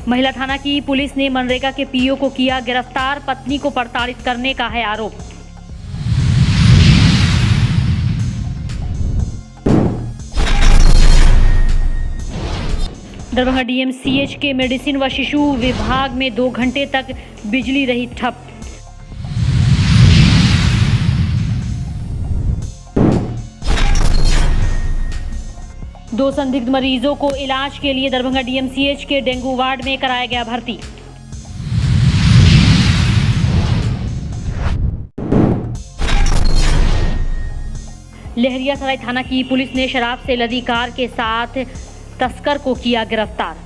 महिला थाना की पुलिस ने मनरेगा के पीओ को किया गिरफ्तार, पत्नी को प्रताड़ित करने का है आरोप। दरभंगा डीएमसीएच के मेडिसिन व शिशु विभाग में 2 घंटे तक बिजली रही ठप। दो संदिग्ध मरीजों को इलाज के लिए दरभंगा डीएमसीएच के डेंगू वार्ड में कराया गया भर्ती। लहरियासराय थाना की पुलिस ने शराब से लदी कार के साथ तस्कर को किया गिरफ्तार।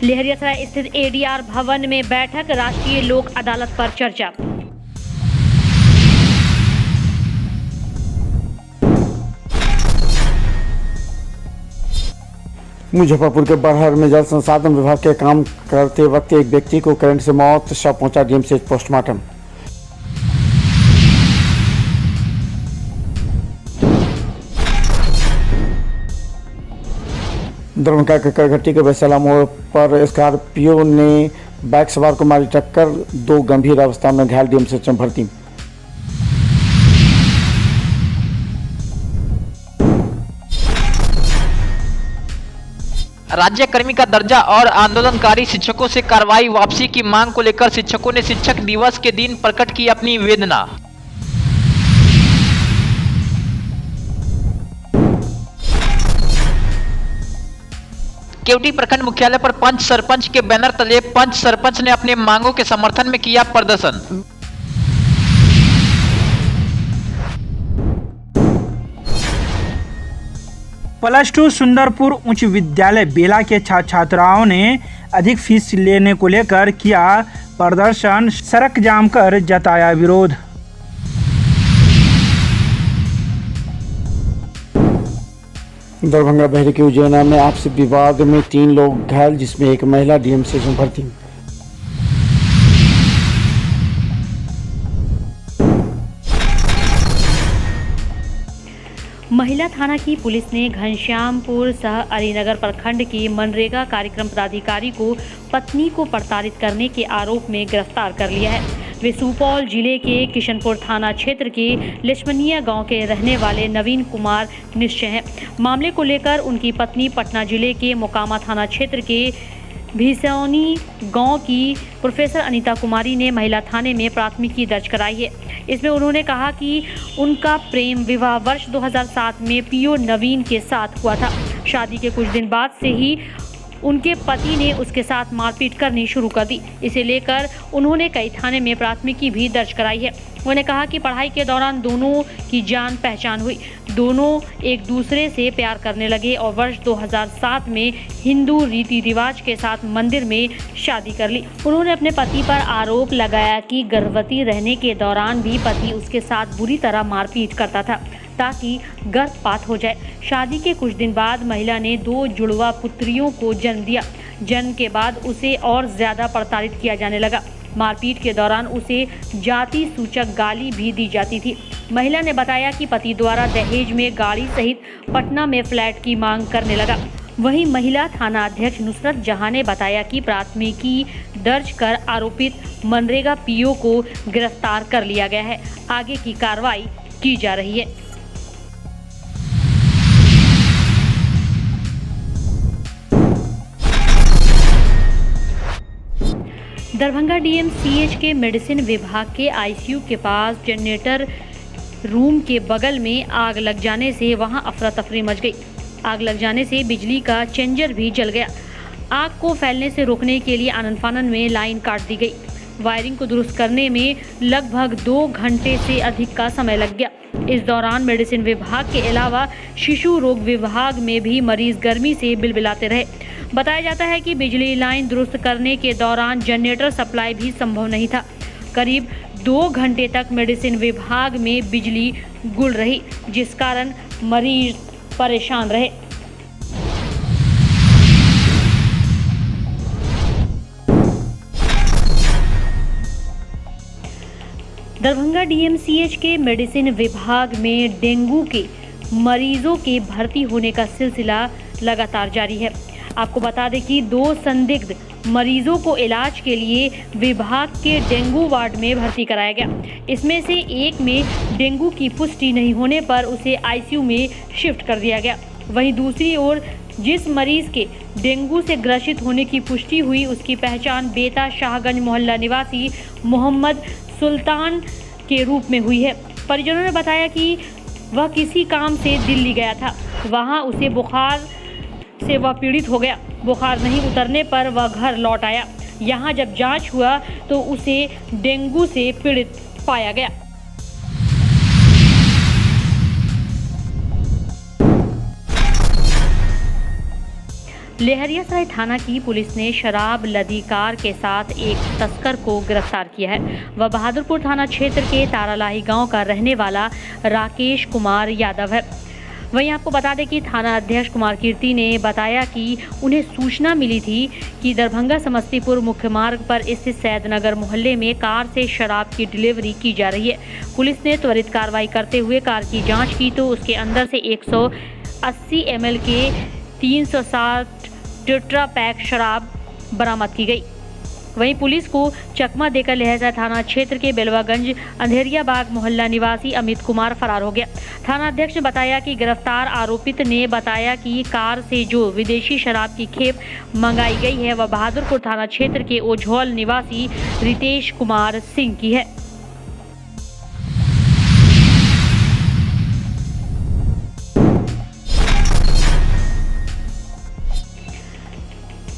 लहरियासराय स्थित एडीआर भवन में बैठक, राष्ट्रीय लोक अदालत पर चर्चा। मुजफ्फरपुर के बरहर में जल संसाधन विभाग के काम करते वक्त एक व्यक्ति को करंट से मौत, शव पहुंचा डीएमसीएच पोस्टमार्टम। दरभंगा के करघट्टी के वैशाला मोड़ पर स्कॉर्पियो ने बाइक सवार को मारी टक्कर, 2 गंभीर अवस्था में घायल डीएमसीएच में भर्ती। राज्यकर्मी का दर्जा और आंदोलनकारी शिक्षकों से कार्रवाई वापसी की मांग को लेकर शिक्षकों ने शिक्षक दिवस के दिन प्रकट की अपनी वेदना। केवटी प्रखंड मुख्यालय पर पंच सरपंच के बैनर तले पंच सरपंच ने अपने मांगों के समर्थन में किया प्रदर्शन। +2 सुंदरपुर उच्च विद्यालय बेला के छात्र छात्राओं ने अधिक फीस लेने को लेकर किया प्रदर्शन, सड़क जाम कर जताया विरोध। दरभंगा बहरी के उज्जैना में आपसी विवाद में 3 लोग घायल, जिसमें एक महिला डीएमसीएच में भर्ती। महिला थाना की पुलिस ने घनश्यामपुर सह अलीनगर प्रखंड के मनरेगा कार्यक्रम पदाधिकारी को पत्नी को प्रताड़ित करने के आरोप में गिरफ्तार कर लिया है। वे सुपौल जिले के किशनपुर थाना क्षेत्र के लक्ष्मणिया गांव के रहने वाले नवीन कुमार निश्चय हैं। मामले को लेकर उनकी पत्नी पटना जिले के मोकामा थाना क्षेत्र के भीसौनी गांव की प्रोफेसर अनीता कुमारी ने महिला थाने में प्राथमिकी दर्ज कराई है। इसमें उन्होंने कहा कि उनका प्रेम विवाह वर्ष 2007 में पीओ नवीन के साथ हुआ था। शादी के कुछ दिन बाद से ही उनके पति ने उसके साथ मारपीट करनी शुरू कर दी। इसे लेकर उन्होंने कई थाने में प्राथमिकी भी दर्ज कराई है। उन्होंने कहा कि पढ़ाई के दौरान दोनों की जान पहचान हुई, दोनों एक दूसरे से प्यार करने लगे और वर्ष 2007 में हिंदू रीति रिवाज के साथ मंदिर में शादी कर ली। उन्होंने अपने पति पर आरोप लगाया कि गर्भवती रहने के दौरान भी पति उसके साथ बुरी तरह मारपीट करता था ताकि गर्भपात हो जाए। शादी के कुछ दिन बाद महिला ने 2 जुड़वा पुत्रियों को जन्म दिया। जन्म के बाद उसे और ज़्यादा प्रताड़ित किया जाने लगा। मारपीट के दौरान उसे जाति सूचक गाली भी दी जाती थी। महिला ने बताया कि पति द्वारा दहेज में गाड़ी सहित पटना में फ्लैट की मांग करने लगा। वहीं महिला थाना अध्यक्ष नुसरत जहां ने बताया कि प्राथमिकी दर्ज कर आरोपित मनरेगा पीओ को गिरफ्तार कर लिया गया है। आगे की कार्रवाई की जा रही है। दरभंगा डीएमसीएच के मेडिसिन विभाग के आईसीयू के पास जनरेटर रूम के बगल में आग लग जाने से वहां अफरा तफरी मच गई। आग लग जाने से बिजली का चेंजर भी जल गया। आग को फैलने से रोकने के लिए आनन फानन में लाइन काट दी गई। वायरिंग को दुरुस्त करने में लगभग 2 घंटे से अधिक का समय लग गया। इस दौरान मेडिसिन विभाग के अलावा शिशु रोग विभाग में भी मरीज गर्मी से बिलबिलाते रहे। बताया जाता है कि बिजली लाइन दुरुस्त करने के दौरान जनरेटर सप्लाई भी संभव नहीं था। करीब 2 घंटे तक मेडिसिन विभाग में बिजली गुल रही, जिस कारण मरीज परेशान रहे। दरभंगा डीएमसीएच के मेडिसिन विभाग में डेंगू के मरीजों के भर्ती होने का सिलसिला लगातार जारी है। आपको बता दें कि 2 संदिग्ध मरीजों को इलाज के लिए विभाग के डेंगू वार्ड में भर्ती कराया गया। इसमें से एक में डेंगू की पुष्टि नहीं होने पर उसे आईसीयू में शिफ्ट कर दिया गया। वहीं दूसरी ओर जिस मरीज के डेंगू से ग्रसित होने की पुष्टि हुई उसकी पहचान बेता शाहगंज मोहल्ला निवासी मोहम्मद सुल्तान के रूप में हुई है। परिजनों ने बताया कि वह किसी काम से दिल्ली गया था, वहां उसे बुखार से वह पीड़ित हो गया। बुखार नहीं उतरने पर वह घर लौट आया। यहां जब जांच हुआ तो उसे डेंगू से पीड़ित पाया गया। लहरियासराय थाना की पुलिस ने शराब लदी कार के साथ एक तस्कर को गिरफ्तार किया है। वह बहादुरपुर थाना क्षेत्र के तारालाही गांव का रहने वाला राकेश कुमार यादव है। वहीं आपको बता दें कि थाना अध्यक्ष कुमार कीर्ति ने बताया कि उन्हें सूचना मिली थी कि दरभंगा समस्तीपुर मुख्य मार्ग पर स्थित सैदनगर मोहल्ले में कार से शराब की डिलीवरी की जा रही है। पुलिस ने त्वरित कार्रवाई करते हुए कार की जांच की तो उसके अंदर से 180 ml के 360 टेट्रा पैक शराब बरामद की गई। वहीं पुलिस को चकमा देकर लहरियासराय थाना क्षेत्र के बेलवागंज अंधेरिया बाग मोहल्ला निवासी अमित कुमार फरार हो गया। थाना अध्यक्ष ने बताया कि गिरफ्तार आरोपित ने बताया कि कार से जो विदेशी शराब की खेप मंगाई गई है वह बहादुरपुर थाना क्षेत्र के ओझौल निवासी रितेश कुमार सिंह की है।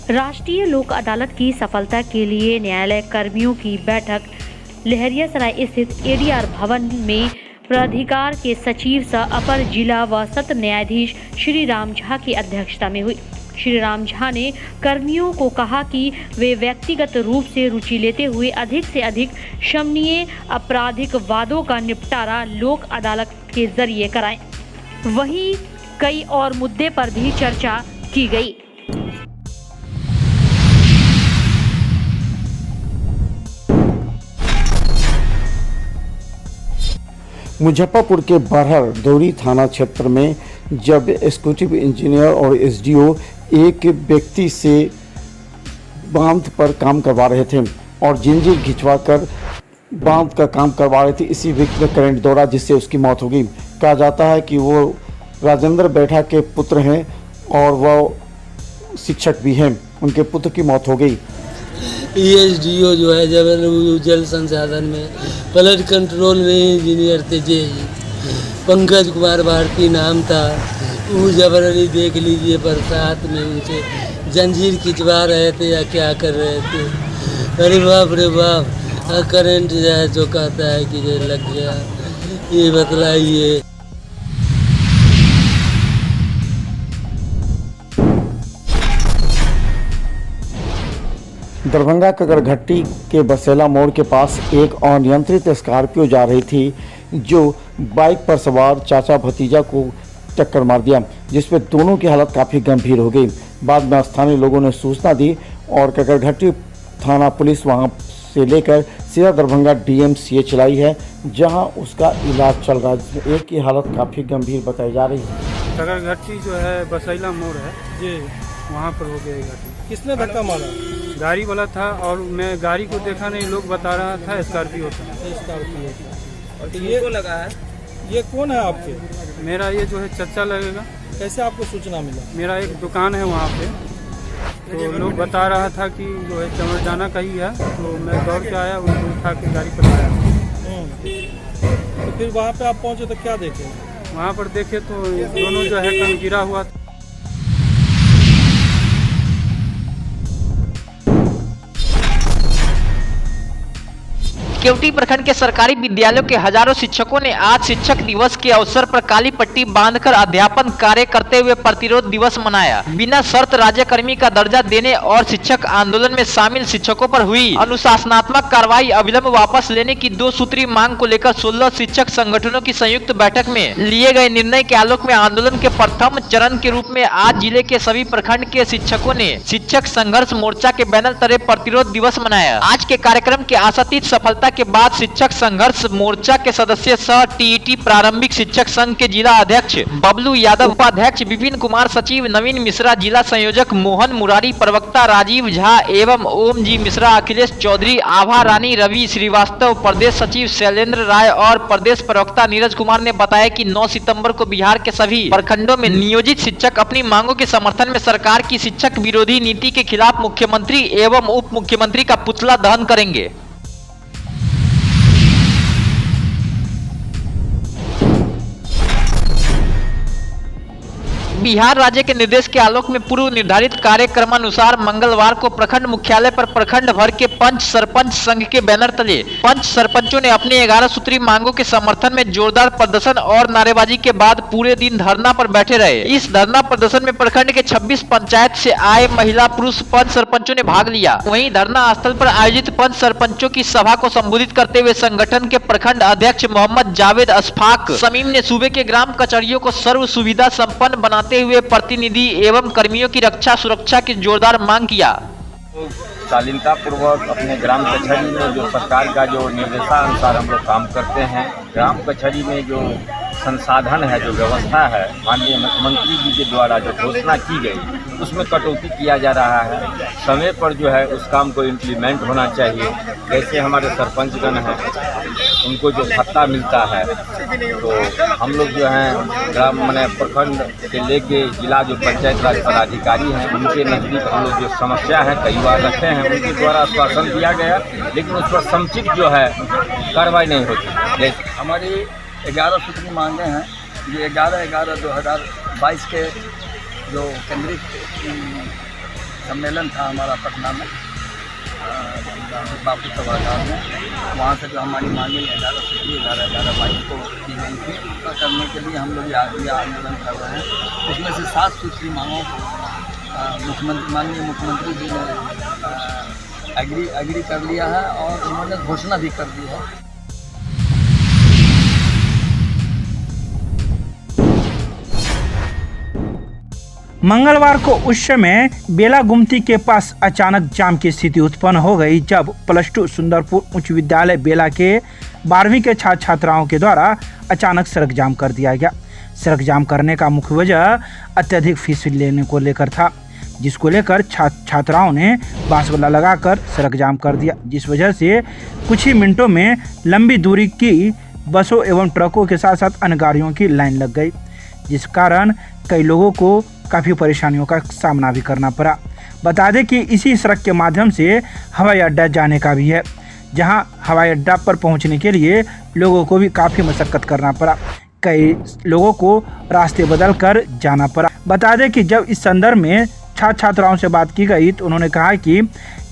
राष्ट्रीय लोक अदालत की सफलता के लिए न्यायालय कर्मियों की बैठक लहरियासराय स्थित एडीआर भवन में प्राधिकार के सचिव सह अपर जिला व सत्र न्यायाधीश श्री राम झा की अध्यक्षता में हुई। श्री राम झा ने कर्मियों को कहा कि वे व्यक्तिगत रूप से रुचि लेते हुए अधिक से अधिक शमनीय आपराधिक वादों का निपटारा लोक अदालत के जरिए कराएं। वहीं कई और मुद्दे पर भी चर्चा की गई। मुजफ्फरपुर के बरहर दौरी थाना क्षेत्र में जब एग्जीक्यूटिव इंजीनियर और एसडीओ एक व्यक्ति से बांध पर काम करवा रहे थे और जंजीर खिंचवाकर बांध का काम करवा रहे थे, इसी व्यक्ति में करंट दौड़ा जिससे उसकी मौत हो गई। कहा जाता है कि वो राजेंद्र बैठा के पुत्र हैं और वह शिक्षक भी हैं। उनके पुत्र की मौत हो गई। एसडीओ जो है जब जल संसाधन में फ्लड कंट्रोल में इंजीनियर थे जे पंकज कुमार भारती नाम था। वो जबरदस्ती देख लीजिए बरसात में उनसे जंजीर खिंचवा रहे थे या क्या कर रहे थे। अरे बाप रे बाप, करंट जो है जो कहता है कि ये लग गया, ये बतलाइए। दरभंगा कगरघट्टी के बसेला मोड़ के पास एक अनियंत्रित स्कॉर्पियो जा रही थी जो बाइक पर सवार चाचा भतीजा को टक्कर मार दिया, जिसमें दोनों की हालत काफ़ी गंभीर हो गई। बाद में स्थानीय लोगों ने सूचना दी और कगरघट्टी थाना पुलिस वहां से लेकर सीधा दरभंगा डीएमसीएच लाई है, जहां उसका इलाज चल रहा है, जिसमें एक की हालत काफ़ी गंभीर बताई जा रही है। कगरघट्टी जो है बसैला मोड़ है जी, वहाँ पर हो गई घटना। किसने धक्का मारा? गाड़ी वाला था और मैं गाड़ी को देखा नहीं, लोग बता रहा था स्कॉर्पियो था। स्कॉर्पियो था। और ये को लगा है? ये कौन है आपके? मेरा ये जो है चचा लगेगा। कैसे आपको सूचना मिला? मेरा एक दुकान है वहाँ पे, तो लोग बता रहा था कि जो है चमरजाना का ही है, तो मैं दौड़ के आया, उनको उठा के गाड़ी पर लाया। तो फिर वहाँ पे आप पहुँचे तो क्या देखे? वहाँ पर देखे तो दोनों जो है कहीं गिरा हुआ था। केवटी प्रखंड के सरकारी विद्यालयों के हजारों शिक्षकों ने आज शिक्षक दिवस के अवसर पर काली पट्टी बांधकर अध्यापन कार्य करते हुए प्रतिरोध दिवस मनाया। बिना शर्त राज्यकर्मी का दर्जा देने और शिक्षक आंदोलन में शामिल शिक्षकों पर हुई अनुशासनात्मक कार्रवाई अविलंब वापस लेने की 2 सूत्री मांग को लेकर 16 शिक्षक संगठनों की संयुक्त बैठक में लिए गए निर्णय के आलोक में आंदोलन के प्रथम चरण के रूप में आज जिले के सभी प्रखंड के शिक्षकों ने शिक्षक संघर्ष मोर्चा के बैनर तले प्रतिरोध दिवस मनाया। आज के कार्यक्रम के आशातीत सफलता के बाद शिक्षक संघर्ष मोर्चा के सदस्य सह टीईटी प्रारंभिक शिक्षक संघ के जिला अध्यक्ष बबलू यादव, उपाध्यक्ष विपिन कुमार, सचिव नवीन मिश्रा, जिला संयोजक मोहन मुरारी, प्रवक्ता राजीव झा एवं ओम जी मिश्रा, अखिलेश चौधरी, आभा रानी, रवि श्रीवास्तव, प्रदेश सचिव शैलेंद्र राय और प्रदेश प्रवक्ता नीरज कुमार ने बताया कि 9 सितंबर को बिहार के सभी प्रखंडों में नियोजित शिक्षक अपनी मांगों के समर्थन में सरकार की शिक्षक विरोधी नीति के खिलाफ मुख्यमंत्री एवं उप मुख्यमंत्री का पुतला दहन करेंगे। बिहार राज्य के निर्देश के आलोक में पूर्व निर्धारित कार्यक्रमानुसार मंगलवार को प्रखंड मुख्यालय पर प्रखंड भर के पंच सरपंच संघ के बैनर तले पंच सरपंचों ने अपने 11 सूत्री मांगों के समर्थन में जोरदार प्रदर्शन और नारेबाजी के बाद पूरे दिन धरना पर बैठे रहे। इस धरना प्रदर्शन में प्रखंड के 26 पंचायत से आए महिला पुरुष पंच सरपंचों ने भाग लिया। वहीं धरना स्थल पर आयोजित पंच सरपंचों की सभा को संबोधित करते हुए संगठन के प्रखंड अध्यक्ष मोहम्मद जावेद अशफाक समीम ने सूबे के ग्राम कचहरियों को सर्व सुविधा संपन्न बनाते हुए प्रतिनिधि एवं कर्मियों की रक्षा सुरक्षा की जोरदार मांग किया। शालीनता पूर्वक अपने ग्राम कचहरी में जो सरकार का जो निर्देशानुसार हम लोग काम करते हैं, ग्राम कचहरी में जो संसाधन है, जो व्यवस्था है, माननीय मुख्यमंत्री जी के द्वारा जो घोषणा की गई उसमें कटौती किया जा रहा है। समय पर जो है उस काम को इम्प्लीमेंट होना चाहिए। जैसे हमारे सरपंचगण हैं, उनको जो भत्ता मिलता है, तो हम लोग जो हैं ग्राम माने प्रखंड से लेके जिला जो पंचायत राज पदाधिकारी हैं, उनके नज़दीक हम लोग जो समस्या है कई बार रखे हैं, उनके द्वारा आश्वासन दिया गया, लेकिन उस पर समुचित जो है कार्रवाई नहीं होती। जैसे हमारी 11 सूत्री मांगे हैं। ये 11/11/2022 के जो केंद्रीय सम्मेलन था हमारा पटना में बापू सभागार में, वहाँ से जो हमारी मांगे 11 सूत्री 11/11/22 को की गई थी, उसका करने के लिए हम लोग ये आंदोलन कर रहे हैं। उसमें से 7 सूत्री मांगों को माननीय मुख्यमंत्री जी ने एग्री कर लिया है और उन्होंने घोषणा भी कर दी है। मंगलवार को उस समय बेला गुमती के पास अचानक जाम की स्थिति उत्पन्न हो गई, जब +2 सुंदरपुर उच्च विद्यालय बेला के 12वीं के छात्र छात्राओं के द्वारा अचानक सड़क जाम कर दिया गया। सड़क जाम करने का मुख्य वजह अत्यधिक फीस लेने को लेकर था, जिसको लेकर छात्राओं ने बांसवाला लगाकर सड़क जाम कर दिया, जिस वजह से कुछ ही मिनटों में लंबी दूरी की बसों एवं ट्रकों के साथ साथ अन्य गाड़ियों की लाइन लग गई, जिस कारण कई लोगों को काफ़ी परेशानियों का सामना भी करना पड़ा। बता दें कि इसी सड़क के माध्यम से हवाई अड्डा जाने का भी है, जहां हवाई अड्डा पर पहुंचने के लिए लोगों को भी काफ़ी मशक्क़त करना पड़ा। कई लोगों को रास्ते बदल कर जाना पड़ा। बता दें कि जब इस संदर्भ में छात्र छात्राओं से बात की गई तो उन्होंने कहा कि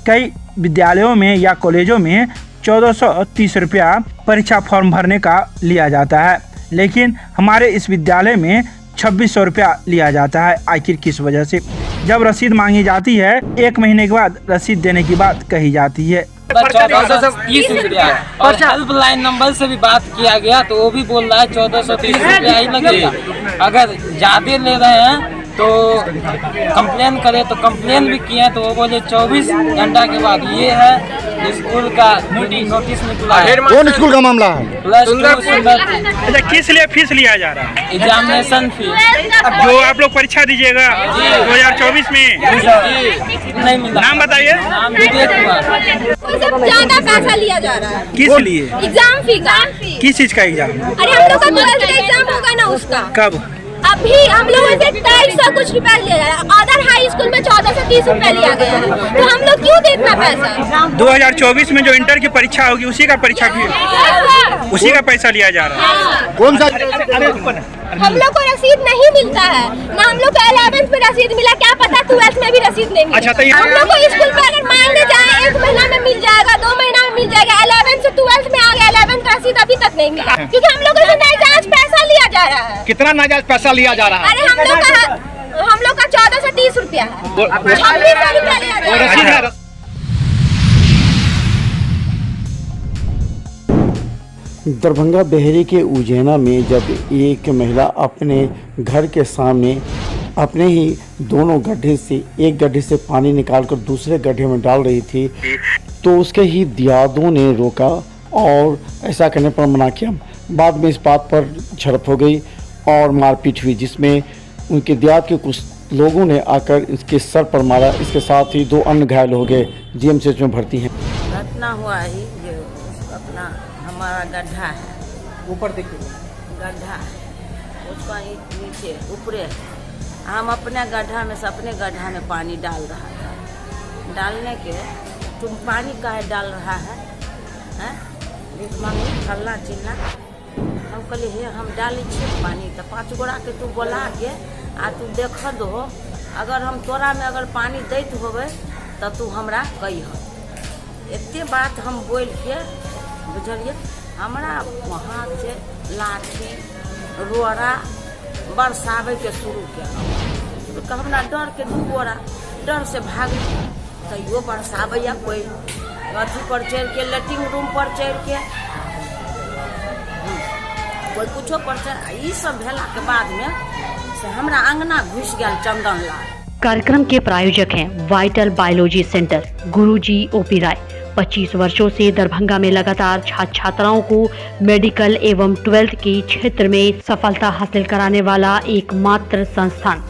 कई विद्यालयों में या कॉलेजों में 1430 रुपया परीक्षा फॉर्म भरने का लिया जाता है, लेकिन हमारे इस विद्यालय में 2600 रुपया लिया जाता है। आखिर किस वजह से? जब रसीद मांगी जाती है 1 महीने के बाद रसीद देने की बात कही जाती है। 1430 रुपया और हेल्पलाइन नंबर से भी बात किया गया तो वो भी बोल रहा है 1430 रुपया ही लगेगा। अगर ज़्यादा ले रहे हैं तो कंप्लेन करें, तो कंप्लेन भी किए तो वो बोले 24 घंटा के बाद। ये है स्कूल का नोटिस निकला है। कौन स्कूल का मामला है? +2 सुंदरपुर। अच्छा, किस लिए फीस लिया जा रहा है? एग्जामिनेशन फीस जो आप लोग परीक्षा दीजिएगा 2024 में नहीं मिला। नाम बताइए। नाम विवेक कुमार। ज्यादा पैसा लिया जा रहा है। किस लिए? एग्जाम फी का। किस चीज का एग्जाम? अरे हम लोग का 12th का एग्जाम होगा ना, उसका कब? अभी हम लोगों से 250 कुछ रुपया लिया जा रहा है। अदर हाई स्कूल में 1430 रुपया लिया गया है, तो हम लोग क्यों दे इतना पैसा? 2024 में जो इंटर की परीक्षा होगी उसी का परीक्षा फी, उसी का पैसा लिया जा रहा है। कौन सा? हम लोग को रसीद नहीं मिलता है ना, हम लोग को 11th में रसीद मिला, क्या पता 12th में भी रसीद नहीं मिला। अच्छा, तो हम लोग को स्कूल में अगर मांगने जाए 1 महीना में मिल जाएगा, 2 महीना में मिल जाएगा। 11th से 12th में आ गया, 11th का रसीद अभी तक नहीं मिला, क्योंकि हम लोग से नाजायज पैसा लिया जा रहा है। कितना नाजायज पैसा लिया जा रहा है? अरे हम लोग का 1430 रुपया है, 2600 रुपया लिया जा रहा है। दरभंगा बहेरी के उजैना में जब एक महिला अपने घर के सामने अपने ही दोनों गड्ढे से, एक गड्ढे से पानी निकालकर दूसरे गड्ढे में डाल रही थी, तो उसके ही दियादों ने रोका और ऐसा करने पर मना किया। बाद में इस बात पर झड़प हो गई और मारपीट हुई, जिसमें उनके देहात के कुछ लोगों ने आकर इसके सर पर मारा। इसके साथ ही 2 अन्य घायल हो गए, जीएमसीएच में भर्ती हैं। घटना हुआ ही जो अपना हमारा गड्ढा है, ऊपर देखिए गड्ढा है, उसका नीचे ऊपरे हम अपने गड्ढा में से अपने गड्ढा में पानी डाल रहा था। डालने के तुम पानी काहे डाल रहा है, भीख मांगी फल्ला चिल्ला। हम कहली हे हम डाली छे पानी तो 5 गोरा के तू बोला के आ तू देख दो, अगर हम तोरा में अगर पानी दैत होवे तो तू हमरा कहिह। एते बात हम बोल के बुझलिए, हमरा वहाँ से लाठी रोड़ा बरसावे के शुरू किया। तो हमरा डर के 2 गोरा डर से भाग तैयो बरसावे या कोई अथी पर चढ़ के लेटरिन रूम पर चढ़ के कोई कुछो पर चढ़। ई सब भेला के बाद में से हमरा अंगना घुस गया चंदन लाल। कार्यक्रम के प्रायोजक हैं वाइटल बायोलॉजी सेंटर, गुरुजी ओपी राय। 25 वर्षों से दरभंगा में लगातार छात्र छात्राओं को मेडिकल एवं 12th के क्षेत्र में सफलता हासिल कराने वाला एकमात्र संस्थान।